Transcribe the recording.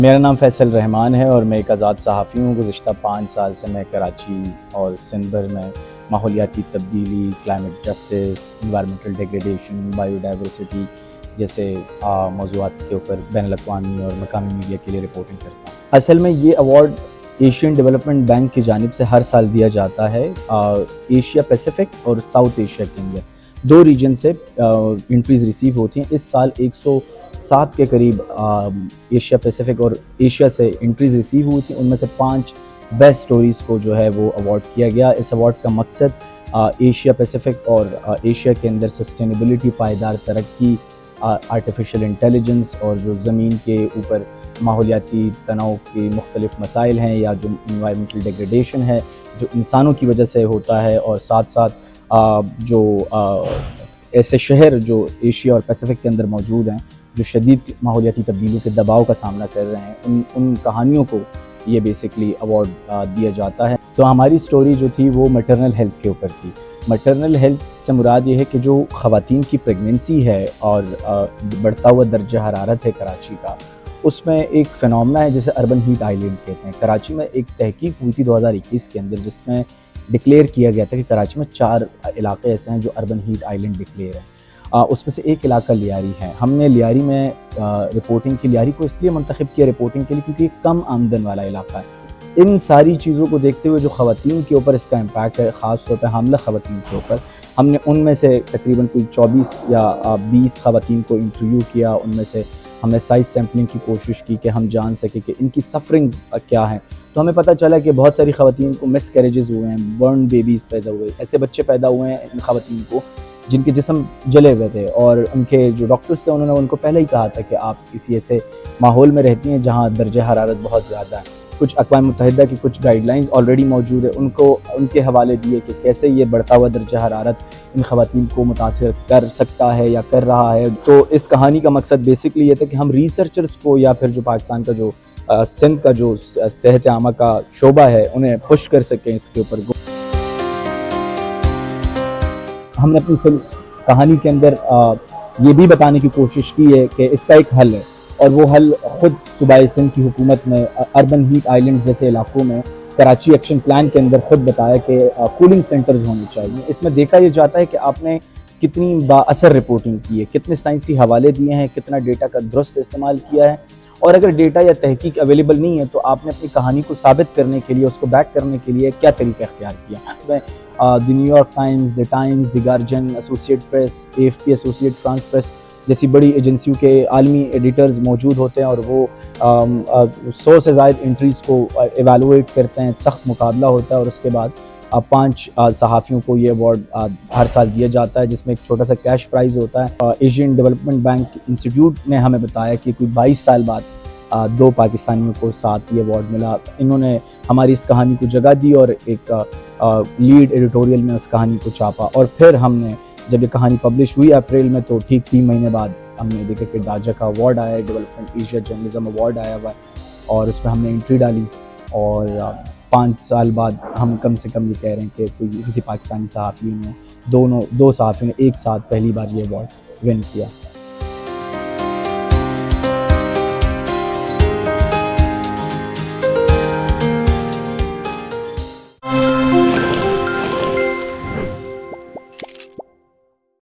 میرا نام فیصل رحمان ہے اور میں ایک آزاد صحافی ہوں۔ گزشتہ 5 سال سے میں کراچی اور سندھ بھر میں ماحولیاتی تبدیلی، climate justice, environmental degradation, bio diversity جیسے موضوعات کے اوپر بین الاقوامی اور مقامی میڈیا کے لیے رپورٹنگ کرتا ہوں۔ اصل میں یہ ایوارڈ ایشین ڈیولپمنٹ بینک کی جانب سے ہر سال دیا جاتا ہے۔ ایشیا پیسیفک اور ساؤتھ ایشیا کے اندر 2 ریجن سے انٹریز ریسیو ہوتی ہیں۔ اس سال 107 کے قریب ایشیا پیسیفک اور ایشیا سے انٹریز ریسیو ہوئی تھیں۔ ان میں سے 5 بیسٹ سٹوریز کو جو ہے وہ ایوارڈ کیا گیا۔ اس ایوارڈ کا مقصد ایشیا پیسیفک اور ایشیا کے اندر سسٹینیبلٹی، پائیدار ترقی، آرٹیفیشل انٹیلیجنس اور جو زمین کے اوپر ماحولیاتی تنوع کے مختلف مسائل ہیں یا جو انوائرمنٹل ڈیگریڈیشن ہے جو انسانوں کی وجہ سے ہوتا ہے، اور ساتھ ساتھ جو ایسے شہر جو ایشیا اور پیسیفک کے اندر موجود ہیں جو شدید ماحولیاتی تبدیلیوں کے دباؤ کا سامنا کر رہے ہیں، ان کہانیوں کو یہ بیسکلی ایوارڈ دیا جاتا ہے۔ تو ہماری سٹوری جو تھی وہ میٹرنل ہیلتھ کے اوپر تھی۔ میٹرنل ہیلتھ سے مراد یہ ہے کہ جو خواتین کی پریگننسی ہے اور بڑھتا ہوا درجہ حرارت ہے کراچی کا، اس میں ایک فینومنا ہے جسے اربن ہیٹ آئیلینڈ کہتے ہیں۔ کراچی میں ایک تحقیق ہوئی تھی 2021 کے اندر جس میں ڈکلیئر کیا گیا تھا کہ کراچی میں 4 علاقے ایسے ہیں جو اربن ہیٹ آئیلینڈ ڈکلیئر ہیں۔ اس میں سے ایک علاقہ لیاری ہے۔ ہم نے لیاری میں رپورٹنگ کی، لیاری کو اس لیے منتخب کیا رپورٹنگ کے لیے کیونکہ یہ کم آمدن والا علاقہ ہے۔ ان ساری چیزوں کو دیکھتے ہوئے جو خواتین کے اوپر اس کا امپیکٹ ہے، خاص طور پہ حاملہ خواتین کے اوپر، ہم نے ان میں سے تقریباً کوئی 24 یا 20 خواتین کو انٹرویو کیا۔ ان میں سے ہم نے سائز سیمپلنگ کی کوشش کی کہ ہم جان سکیں کہ ان کی سفرنگز کیا ہیں۔ تو ہمیں پتہ چلا کہ بہت ساری خواتین کو مس کیریجز ہوئے ہیں، برن بیبیز پیدا ہوئے، ایسے بچے پیدا ہوئے ہیں ان خواتین کو جن کے جسم جلے ہوئے تھے، اور ان کے جو ڈاکٹرز تھے انہوں نے ان کو پہلے ہی کہا تھا کہ آپ کسی ایسے ماحول میں رہتی ہیں جہاں درجہ حرارت بہت زیادہ ہے۔ کچھ اقوام متحدہ کی کچھ گائیڈ لائنز آلریڈی موجود ہے، ان کے حوالے دیے کہ کیسے یہ بڑھتا ہوا درجہ حرارت ان خواتین کو متاثر کر سکتا ہے یا کر رہا ہے۔ تو اس کہانی کا مقصد بیسکلی یہ تھا کہ ہم ریسرچرز کو یا پھر جو پاکستان کا جو سندھ کا جو صحت عامہ کا شعبہ ہے انہیں پش کر سکیں اس کے اوپر۔ ہم نے اپنی کہانی کے اندر یہ بھی بتانے کی کوشش کی ہے کہ اس کا ایک حل ہے، اور وہ حل خود صوبہ سندھ کی حکومت نے اربن ہیٹ آئیلینڈ جیسے علاقوں میں کراچی ایکشن پلان کے اندر خود بتایا کہ کولنگ سینٹرز ہونے چاہیے۔ اس میں دیکھا یہ جاتا ہے کہ آپ نے کتنی با اثر رپورٹنگ کی ہے، کتنے سائنسی حوالے دیے ہیں، کتنا ڈیٹا کا درست استعمال کیا ہے، اور اگر ڈیٹا یا تحقیق اویلیبل نہیں ہے تو آپ نے اپنی کہانی کو ثابت کرنے کے لیے، اس کو بیک کرنے کے لیے کیا طریقہ اختیار کیا۔ The New York Times, the Times, the Guardian, associate press, AFP associate France press جیسی بڑی ایجنسیوں کے عالمی ایڈیٹرز موجود ہوتے ہیں، اور وہ 100 سے زائد انٹریز کو ایویلویٹ کرتے ہیں، سخت مقابلہ ہوتا ہے، اور اس کے بعد 5 صحافیوں کو یہ ایوارڈ ہر سال دیا جاتا ہے جس میں ایک چھوٹا سا کیش پرائز ہوتا ہے۔ ایشین ڈیولپمنٹ بینک انسٹیٹیوٹ نے ہمیں بتایا کہ کوئی 22 سال بعد 2 پاکستانیوں کو ساتھ یہ ایوارڈ ملا۔ انہوں نے ہماری اس کہانی کو جگہ دی اور ایک لیڈ ایڈیٹوریل میں اس کہانی کو چھاپا، اور پھر ہم نے جب یہ کہانی پبلش ہوئی اپریل میں تو ٹھیک 3 مہینے بعد ہم نے دیکھا کہ ڈاجا کا ایوارڈ آیا ہے، ڈیولپمنٹ ایشیا جرنلزم ایوارڈ آیا ہوا ہے، اور اس میں ہم نے انٹری ڈالی، اور 5 سال بعد ہم کم سے کم یہ کہہ رہے ہیں کہ کوئی کسی پاکستانی صحافی نے 2 صحافیوں نے ایک ساتھ پہلی بار یہ ایوارڈ ون کیا۔